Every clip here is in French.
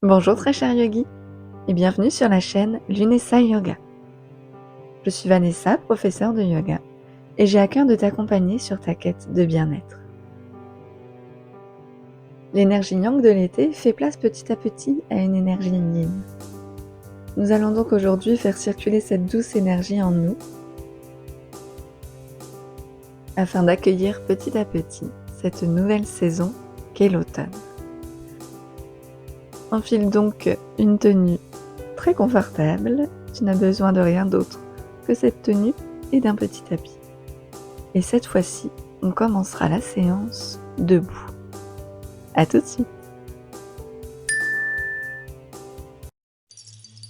Bonjour très cher yogi et bienvenue sur la chaîne Lunesa Yoga. Je suis Vanessa, professeure de yoga, et j'ai à cœur de t'accompagner sur ta quête de bien-être. L'énergie yang de l'été fait place petit à petit à une énergie yin. Nous allons donc aujourd'hui faire circuler cette douce énergie en nous afin d'accueillir petit à petit cette nouvelle saison qu'est l'automne. Enfile donc une tenue très confortable, tu n'as besoin de rien d'autre que cette tenue et d'un petit tapis. Et cette fois-ci, on commencera la séance debout. À tout de suite.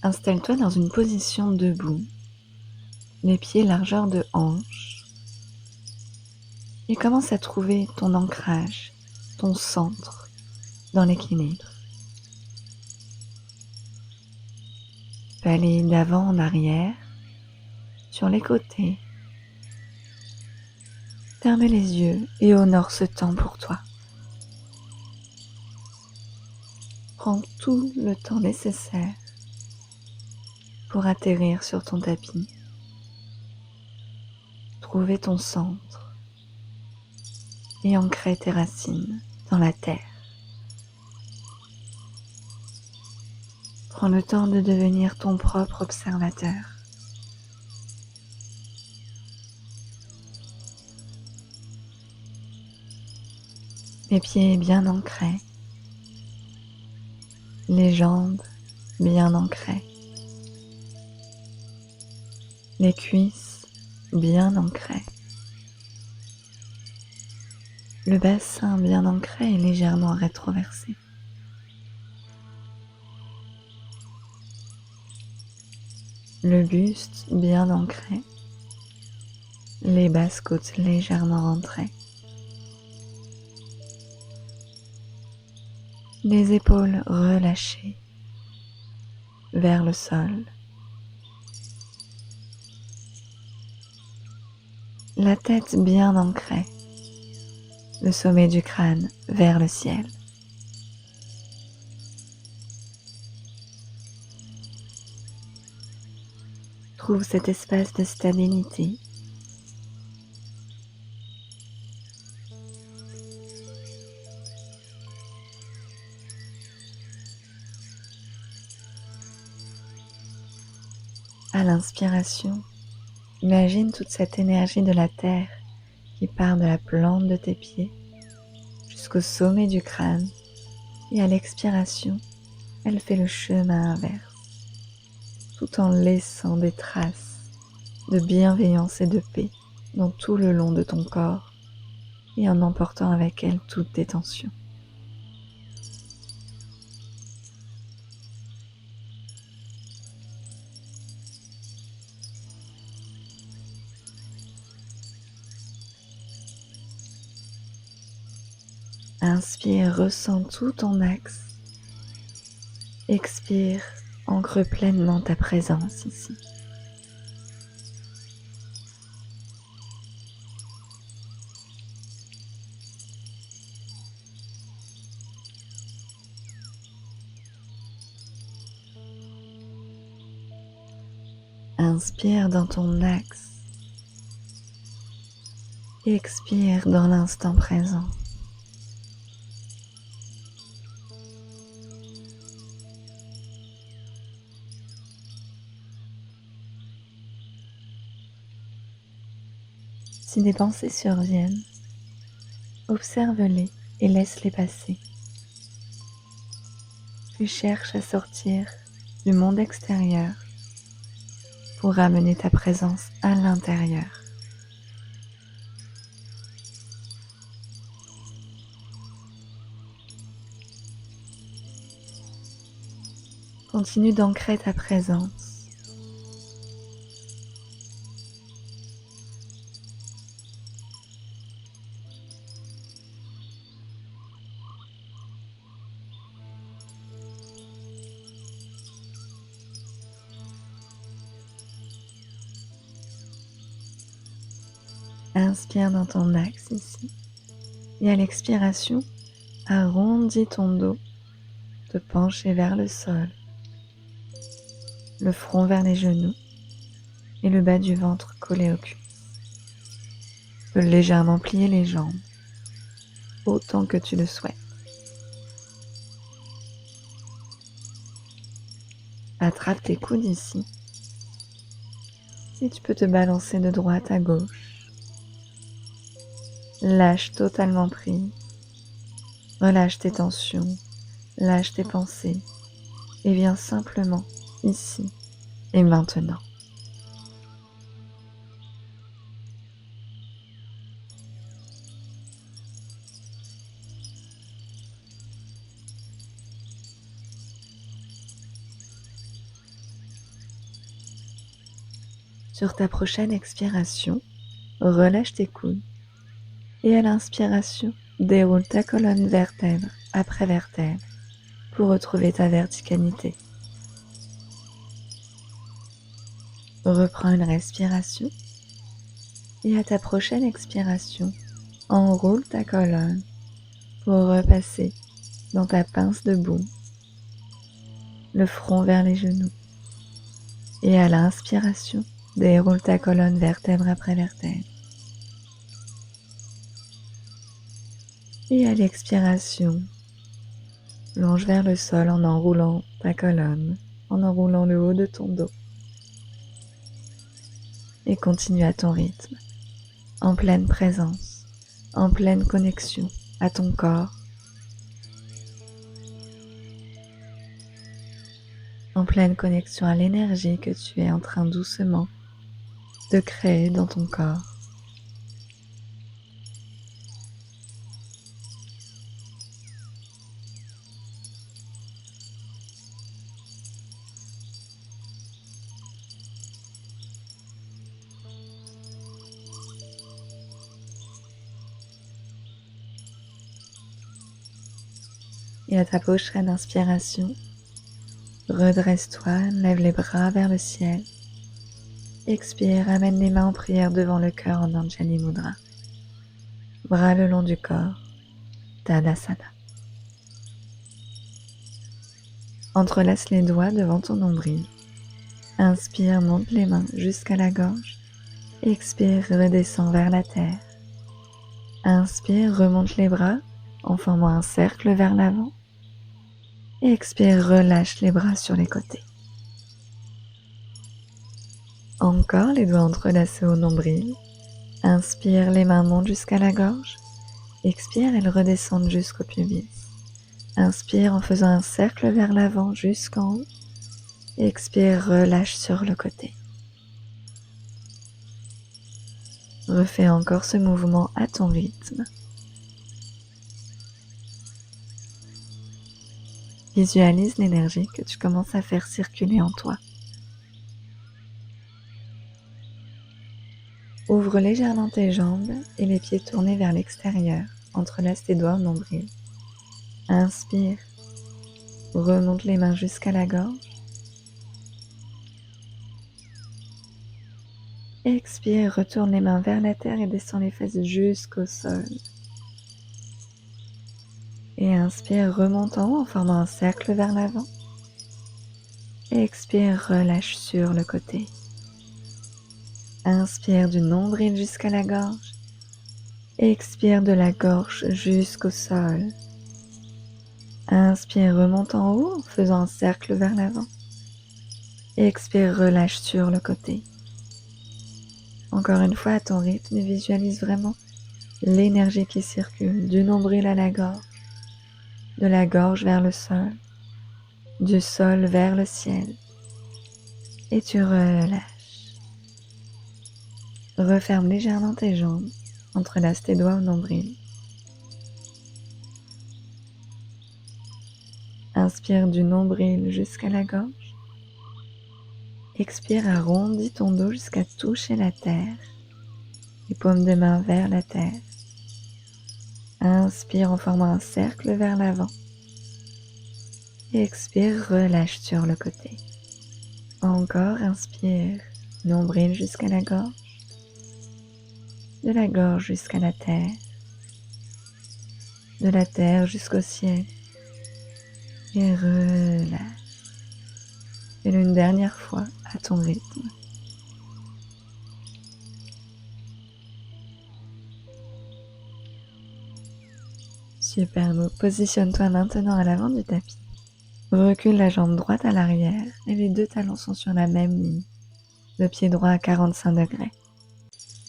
Installe-toi dans une position debout, les pieds largeur de hanche, et commence à trouver ton ancrage, ton centre dans l'équilibre. Tu peux aller d'avant en arrière, sur les côtés. Ferme les yeux et honore ce temps pour toi. Prends tout le temps nécessaire pour atterrir sur ton tapis. Trouver ton centre et ancrer tes racines dans la terre. Prends le temps de devenir ton propre observateur. Les pieds bien ancrés, les jambes bien ancrées, les cuisses bien ancrées, le bassin bien ancré et légèrement rétroversé. Le buste bien ancré, les basses côtes légèrement rentrées, les épaules relâchées vers le sol, la tête bien ancrée, le sommet du crâne vers le ciel. Trouve cet espace de stabilité. À l'inspiration, imagine toute cette énergie de la terre qui part de la plante de tes pieds jusqu'au sommet du crâne, et à l'expiration, elle fait le chemin inverse, tout en laissant des traces de bienveillance et de paix dans tout le long de ton corps et en emportant avec elle toutes tes tensions. Inspire, ressens tout ton axe. Expire, ancre pleinement ta présence ici. Inspire dans ton axe. Expire dans l'instant présent. Si des pensées surviennent, observe-les et laisse-les passer. Tu cherches à sortir du monde extérieur pour ramener ta présence à l'intérieur. Continue d'ancrer ta présence. Inspire dans ton axe ici. Et à l'expiration, arrondis ton dos te pencher vers le sol, le front vers les genoux et le bas du ventre collé au cul. Tu peux légèrement plier les jambes, autant que tu le souhaites. Attrape tes coudes ici et tu peux te balancer de droite à gauche. Lâche totalement prise, relâche tes tensions, lâche tes pensées et viens simplement ici et maintenant. Sur ta prochaine expiration, relâche tes coudes et à l'inspiration, déroule ta colonne vertèbre après vertèbre pour retrouver ta verticalité. Reprends une respiration et à ta prochaine expiration, enroule ta colonne pour repasser dans ta pince de boue, le front vers les genoux. Et à l'inspiration, déroule ta colonne vertèbre après vertèbre. Et à l'expiration, plonge vers le sol en enroulant ta colonne, en enroulant le haut de ton dos. Et continue à ton rythme, en pleine présence, en pleine connexion à ton corps, en pleine connexion à l'énergie que tu es en train doucement de créer dans ton corps. Et à ta prochaine inspiration, redresse-toi, lève les bras vers le ciel. Expire, amène les mains en prière devant le cœur en Anjali Mudra. Bras le long du corps, Tadasana. Entrelace les doigts devant ton nombril. Inspire, monte les mains jusqu'à la gorge. Expire, redescends vers la terre. Inspire, remonte les bras en formant un cercle vers l'avant. Expire, relâche les bras sur les côtés. Encore les doigts entrelacés au nombril. Inspire, les mains montent jusqu'à la gorge. Expire, elles redescendent jusqu'au pubis. Inspire en faisant un cercle vers l'avant jusqu'en haut. Expire, relâche sur le côté. Refais encore ce mouvement à ton rythme. Visualise l'énergie que tu commences à faire circuler en toi. Ouvre légèrement tes jambes et les pieds tournés vers l'extérieur. Entrelace tes doigts au nombril. Inspire. Remonte les mains jusqu'à la gorge. Expire, retourne les mains vers la terre et descends les fesses jusqu'au sol. Et inspire, remonte en haut en formant un cercle vers l'avant. Expire, relâche sur le côté. Inspire du nombril jusqu'à la gorge. Expire de la gorge jusqu'au sol. Inspire, remonte en haut en faisant un cercle vers l'avant. Expire, relâche sur le côté. Encore une fois à ton rythme, visualise vraiment l'énergie qui circule du nombril à la gorge, de la gorge vers le sol, du sol vers le ciel. Et tu relâches. Referme légèrement tes jambes, entrelace tes doigts au nombril. Inspire du nombril jusqu'à la gorge. Expire, arrondis ton dos jusqu'à toucher la terre. Les paumes de main vers la terre. Inspire en formant un cercle vers l'avant. Et expire, relâche sur le côté. Encore, inspire, nombril jusqu'à la gorge. De la gorge jusqu'à la terre. De la terre jusqu'au ciel. et relâche. Fais-le une dernière fois à ton rythme. Super, donc positionne-toi maintenant à l'avant du tapis. Recule la jambe droite à l'arrière et les deux talons sont sur la même ligne. Le pied droit à 45 degrés.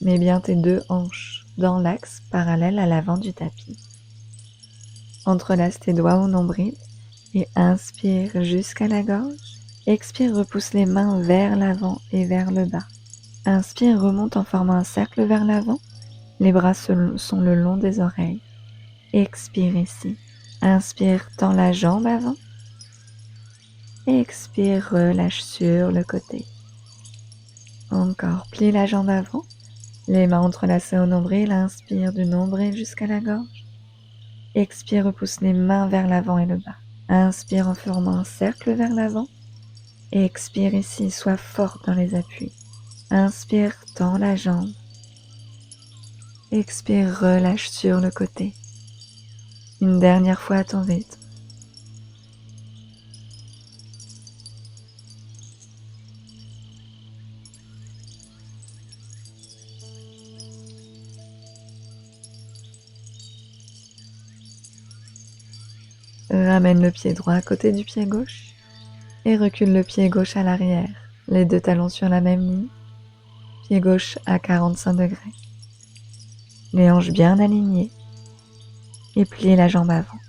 Mets bien tes deux hanches dans l'axe parallèle à l'avant du tapis. Entrelace tes doigts au nombril et inspire jusqu'à la gorge. Expire, repousse les mains vers l'avant et vers le bas. Inspire, remonte en formant un cercle vers l'avant. Les bras sont le long des oreilles. Expire ici. Inspire, tends la jambe avant. Expire, relâche sur le côté. Encore, plie la jambe avant. Les mains entrelacées au nombril, inspire du nombril jusqu'à la gorge. Expire, repousse les mains vers l'avant et le bas. Inspire en formant un cercle vers l'avant. Expire ici, sois forte dans les appuis. Inspire, tends la jambe. Expire, relâche sur le côté. Une dernière fois à ton rythme. Ramène le pied droit à côté du pied gauche et recule le pied gauche à l'arrière, les deux talons sur la même ligne, pied gauche à 45 degrés. Les hanches bien alignées et plie la jambe avant.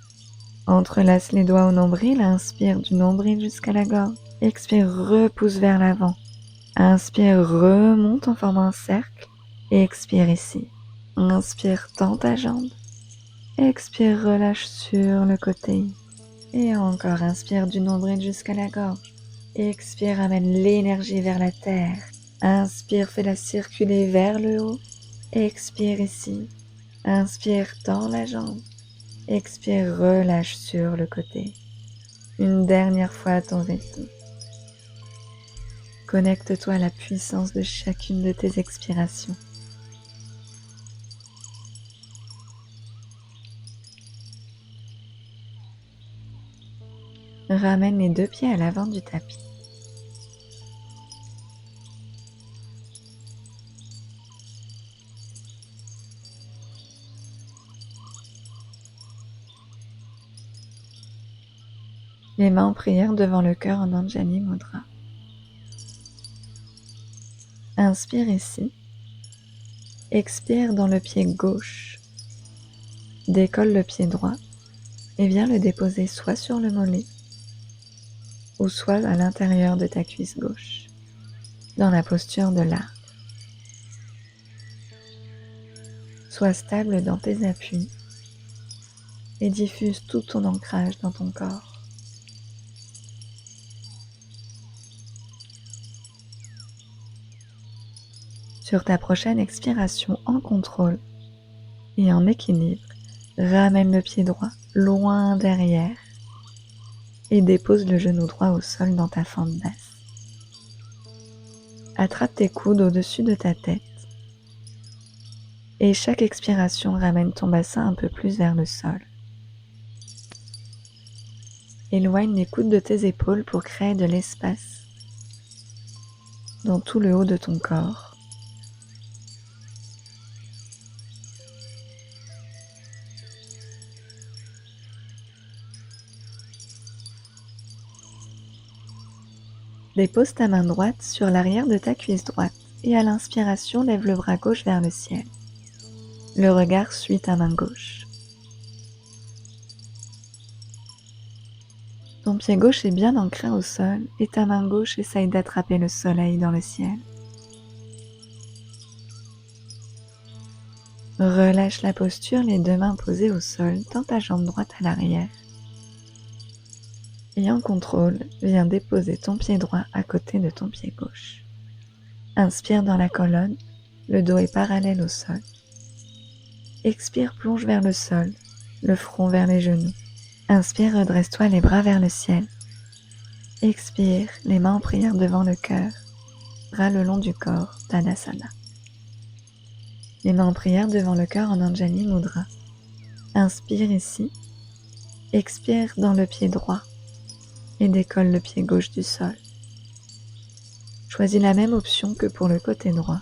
Entrelace les doigts au nombril, inspire du nombril jusqu'à la gorge. Expire, repousse vers l'avant. Inspire, remonte en formant un cercle et expire ici. Inspire, tends ta jambe. Expire, relâche sur le côté. Et encore, inspire du nombril jusqu'à la gorge. Expire, amène l'énergie vers la terre. Inspire, fais-la circuler vers le haut. Expire ici. Inspire, tends la jambe. Expire, relâche sur le côté. Une dernière fois à ton rythme. Connecte-toi à la puissance de chacune de tes expirations. Ramène les deux pieds à l'avant du tapis. Les mains en prière devant le cœur en Anjali Mudra. Inspire ici. Expire dans le pied gauche. Décolle le pied droit et viens le déposer soit sur le mollet ou soit à l'intérieur de ta cuisse gauche, dans la posture de l'arbre. Sois stable dans tes appuis et diffuse tout ton ancrage dans ton corps. Sur ta prochaine expiration en contrôle et en équilibre, ramène le pied droit loin derrière et dépose le genou droit au sol dans ta fente basse. Attrape tes coudes au-dessus de ta tête et chaque expiration ramène ton bassin un peu plus vers le sol. Éloigne les coudes de tes épaules pour créer de l'espace dans tout le haut de ton corps. Dépose ta main droite sur l'arrière de ta cuisse droite et à l'inspiration, lève le bras gauche vers le ciel. Le regard suit ta main gauche. Ton pied gauche est bien ancré au sol et ta main gauche essaye d'attraper le soleil dans le ciel. Relâche la posture, les deux mains posées au sol, tends ta jambe droite à l'arrière. Et en contrôle, viens déposer ton pied droit à côté de ton pied gauche. Inspire dans la colonne, le dos est parallèle au sol. Expire, plonge vers le sol, le front vers les genoux. Inspire, redresse-toi les bras vers le ciel. Expire, les mains en prière devant le cœur, bras le long du corps, Tadasana. Les mains en prière devant le cœur en Anjali Mudra. Inspire ici. Expire dans le pied droit. et décolle le pied gauche du sol. Choisis la même option que pour le côté droit.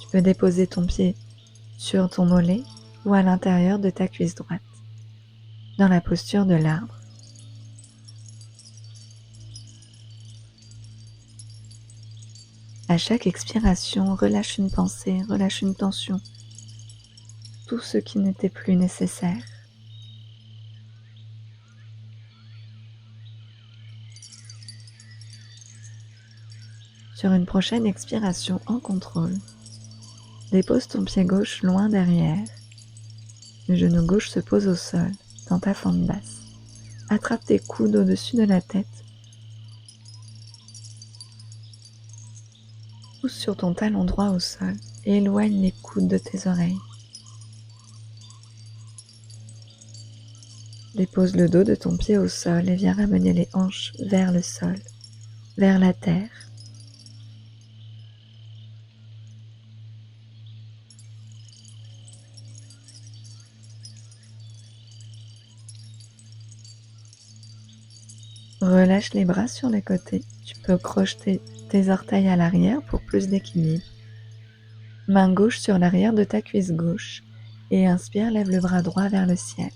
Tu peux déposer ton pied sur ton mollet ou à l'intérieur de ta cuisse droite, dans la posture de l'arbre. À chaque expiration, relâche une pensée, relâche une tension, tout ce qui n'était plus nécessaire. Sur une prochaine expiration en contrôle, dépose ton pied gauche loin derrière. Le genou gauche se pose au sol, dans ta fente basse. Attrape tes coudes au-dessus de la tête. Pousse sur ton talon droit au sol et éloigne les coudes de tes oreilles. Dépose le dos de ton pied au sol et viens ramener les hanches vers le sol, vers la terre. Relâche les bras sur les côtés. Tu peux crocheter tes orteils à l'arrière pour plus d'équilibre. Main gauche sur l'arrière de ta cuisse gauche et inspire, lève le bras droit vers le ciel.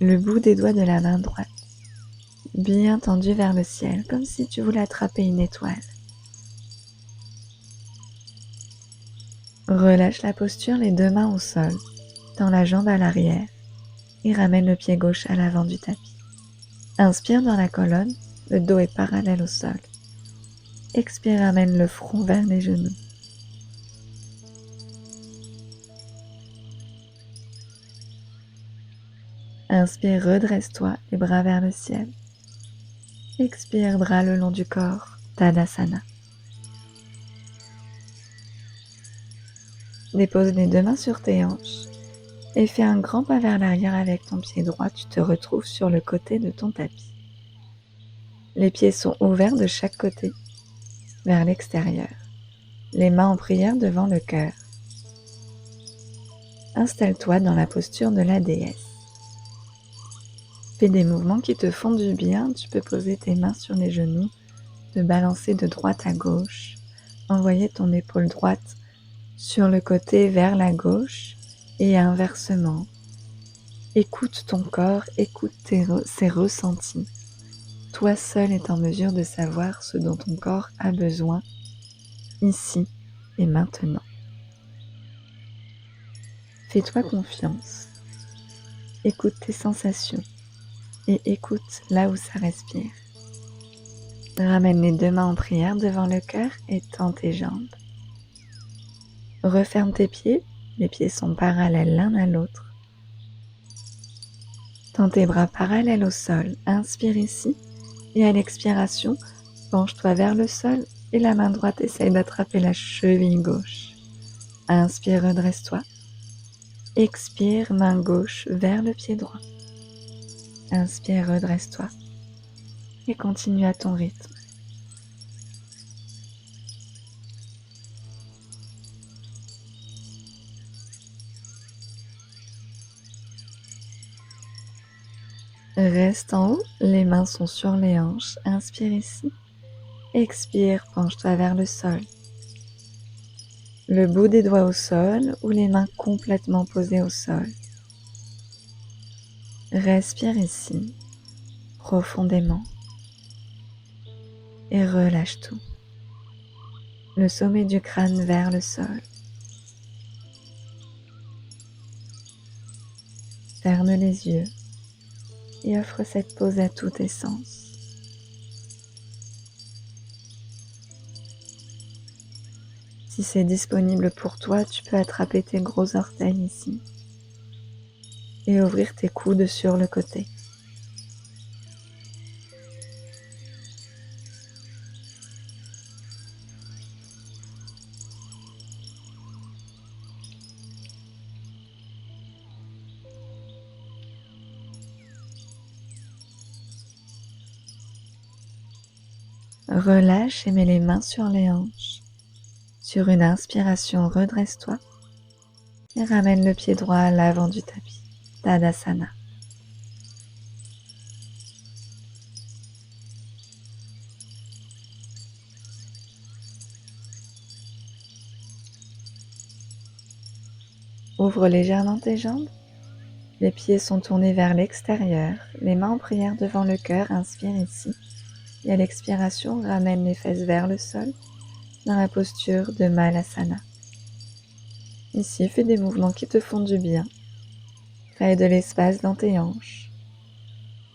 Le bout des doigts de la main droite, bien tendu vers le ciel, comme si tu voulais attraper une étoile. Relâche la posture, les deux mains au sol, tends la jambe à l'arrière et ramène le pied gauche à l'avant du tapis. Inspire dans la colonne, le dos est parallèle au sol. Expire, ramène le front vers les genoux. Inspire, redresse-toi, les bras vers le ciel. Expire, bras le long du corps, Tadasana. Dépose les deux mains sur tes hanches et fais un grand pas vers l'arrière avec ton pied droit. Tu te retrouves sur le côté de ton tapis. Les pieds sont ouverts de chaque côté, vers l'extérieur. Les mains en prière devant le cœur. Installe-toi dans la posture de la déesse. Fais des mouvements qui te font du bien. Tu peux poser tes mains sur les genoux, te balancer de droite à gauche, envoyer ton épaule droite sur le côté vers la gauche et inversement. Écoute ton corps, écoute ses ressentis. Toi seul es en mesure de savoir ce dont ton corps a besoin, ici et maintenant. Fais-toi confiance. Écoute tes sensations et écoute là où ça respire. Ramène les deux mains en prière devant le cœur et tends tes jambes. Referme tes pieds, les pieds sont parallèles l'un à l'autre. Tends tes bras parallèles au sol, inspire ici et à l'expiration, penche-toi vers le sol et la main droite essaye d'attraper la cheville gauche. Inspire, redresse-toi. Expire, main gauche vers le pied droit. Inspire, redresse-toi et continue à ton rythme. Reste en haut, les mains sont sur les hanches. Inspire ici. Expire, penche-toi vers le sol. Le bout des doigts au sol ou les mains complètement posées au sol. Respire ici, profondément. Et relâche tout. Le sommet du crâne vers le sol. Ferme les yeux et offre cette pause à tous tes sens. Si c'est disponible pour toi, tu peux attraper tes gros orteils ici et ouvrir tes coudes sur le côté. Relâche et mets les mains sur les hanches. Sur une inspiration, redresse-toi et ramène le pied droit à l'avant du tapis, Tadasana. Ouvre légèrement tes jambes. Les pieds sont tournés vers l'extérieur, les mains en prière devant le cœur, inspire ici. Et à l'expiration, ramène les fesses vers le sol, dans la posture de Malasana. Ici, fais des mouvements qui te font du bien. Crée de l'espace dans tes hanches.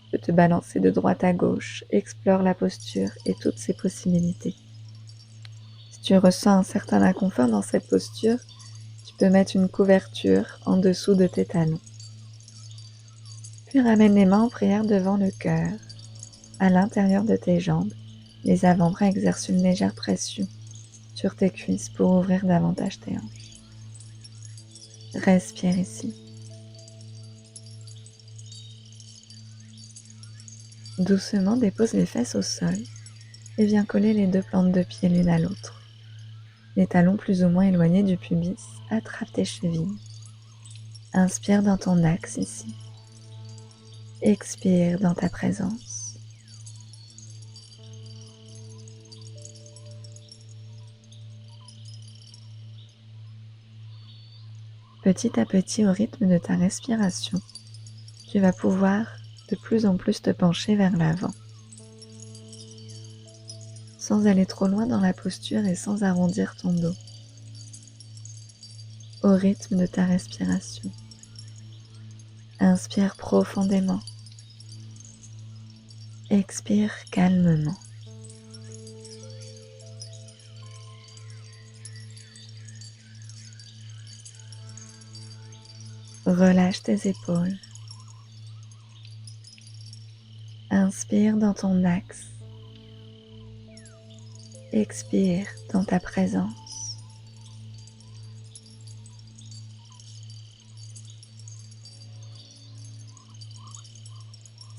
Tu peux te balancer de droite à gauche, explore la posture et toutes ses possibilités. Si tu ressens un certain inconfort dans cette posture, tu peux mettre une couverture en dessous de tes talons. Puis ramène les mains en prière devant le cœur, à l'intérieur de tes jambes. Les avant-bras exercent une légère pression sur tes cuisses pour ouvrir davantage tes hanches. Respire ici. Doucement dépose les fesses au sol et viens coller les deux plantes de pied l'une à l'autre. Les talons plus ou moins éloignés du pubis, attrape tes chevilles. Inspire dans ton axe ici. Expire dans ta présence. Petit à petit, au rythme de ta respiration, tu vas pouvoir de plus en plus te pencher vers l'avant. Sans aller trop loin dans la posture et sans arrondir ton dos. Au rythme de ta respiration. Inspire profondément. Expire calmement. Relâche tes épaules. Inspire dans ton axe. Expire dans ta présence.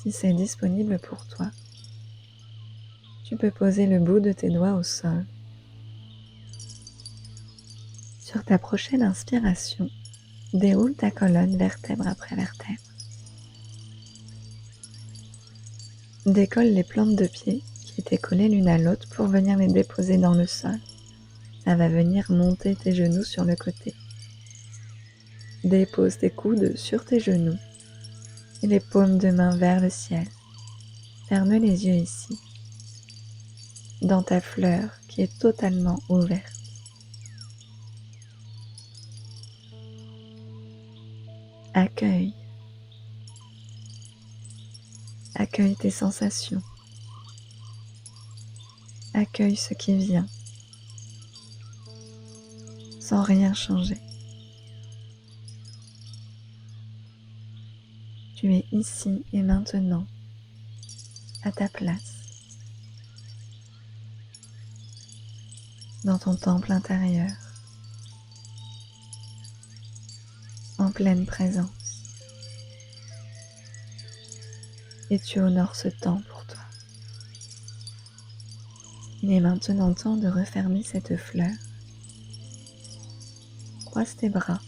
Si c'est disponible pour toi, tu peux poser le bout de tes doigts au sol. Sur ta prochaine inspiration, déroule ta colonne vertèbre après vertèbre. Décolle les plantes de pied qui étaient collées l'une à l'autre pour venir les déposer dans le sol. Ça va venir monter tes genoux sur le côté. Dépose tes coudes sur tes genoux et les paumes de main vers le ciel. Ferme les yeux ici, dans ta fleur qui est totalement ouverte. Accueille. Accueille tes sensations. Accueille ce qui vient, sans rien changer. Tu es ici et maintenant, à ta place, dans ton temple intérieur, en pleine présence. Et tu honores ce temps pour toi. Il est maintenant temps de refermer cette fleur. Croise tes bras,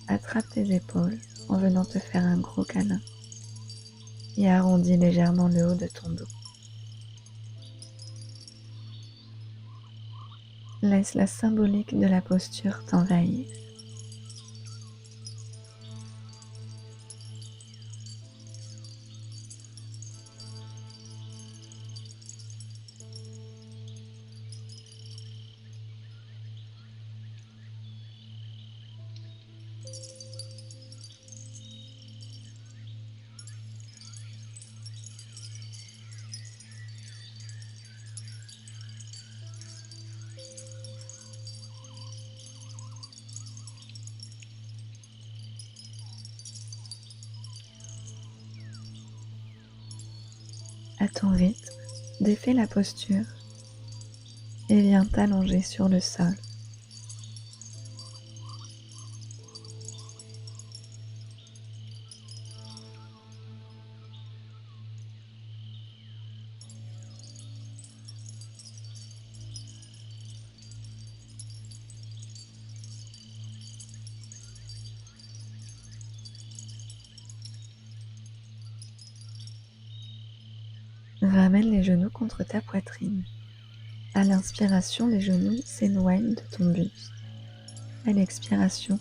attrape tes épaules en venant te faire un gros câlin et arrondis légèrement le haut de ton dos. Laisse la symbolique de la posture t'envahir. À ton rythme, défais la posture et viens t'allonger sur le sol. Ramène les genoux contre ta poitrine. À l'inspiration, les genoux s'éloignent de ton buste. À l'expiration,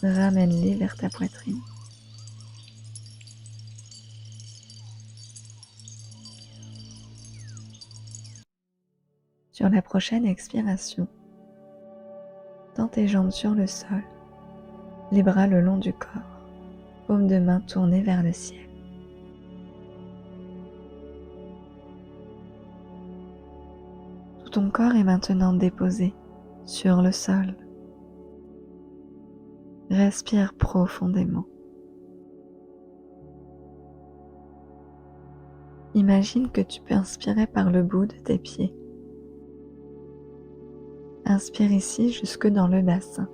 ramène-les vers ta poitrine. Sur la prochaine expiration, tends tes jambes sur le sol, les bras le long du corps, paumes de main tournées vers le ciel. Tout ton corps est maintenant déposé sur le sol. Respire profondément. Imagine que tu peux inspirer par le bout de tes pieds. Inspire ici jusque dans le bassin.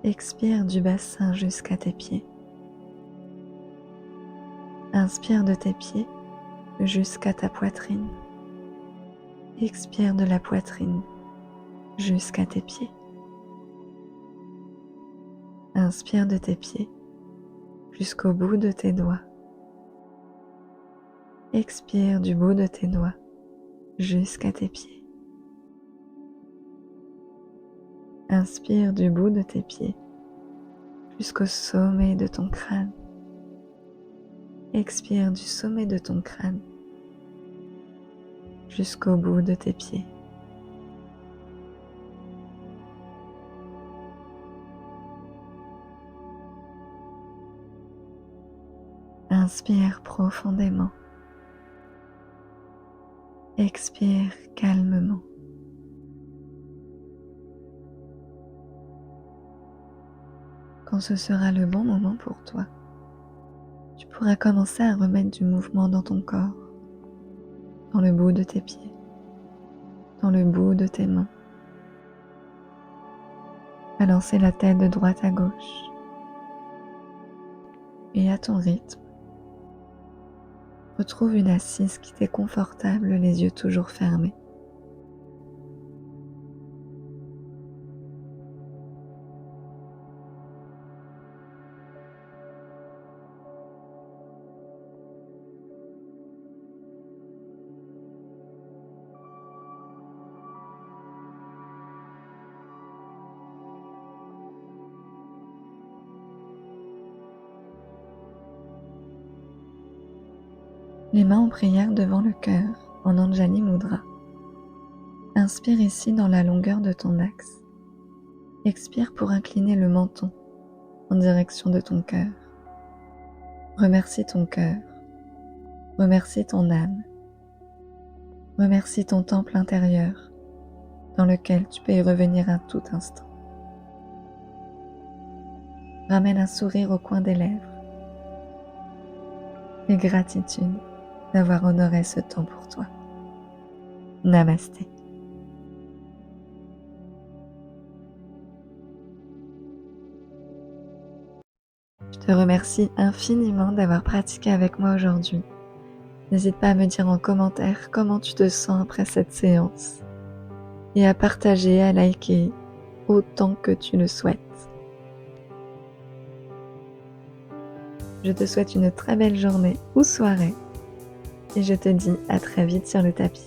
Expire du bassin jusqu'à tes pieds. Inspire de tes pieds jusqu'à ta poitrine. Expire de la poitrine jusqu'à tes pieds. Inspire de tes pieds jusqu'au bout de tes doigts. Expire du bout de tes doigts jusqu'à tes pieds. Inspire du bout de tes pieds jusqu'au sommet de ton crâne. Expire du sommet de ton crâne jusqu'au bout de tes pieds. Inspire profondément. Expire calmement. Quand ce sera le bon moment pour toi, tu pourras commencer à remettre du mouvement dans ton corps, dans le bout de tes pieds, dans le bout de tes mains. Balancer la tête de droite à gauche. Et à ton rythme, retrouve une assise qui t'est confortable, les yeux toujours fermés. Les mains en prière devant le cœur, en Anjali Mudra. Inspire ici dans la longueur de ton axe. Expire pour incliner le menton en direction de ton cœur. Remercie ton cœur. Remercie ton âme. Remercie ton temple intérieur dans lequel tu peux y revenir à tout instant. Ramène un sourire au coin des lèvres et gratitude d'avoir honoré ce temps pour toi. Namasté. Je te remercie infiniment d'avoir pratiqué avec moi aujourd'hui. N'hésite pas à me dire en commentaire comment tu te sens après cette séance et à partager, à liker autant que tu le souhaites. Je te souhaite une très belle journée ou soirée et je te dis à très vite sur le tapis.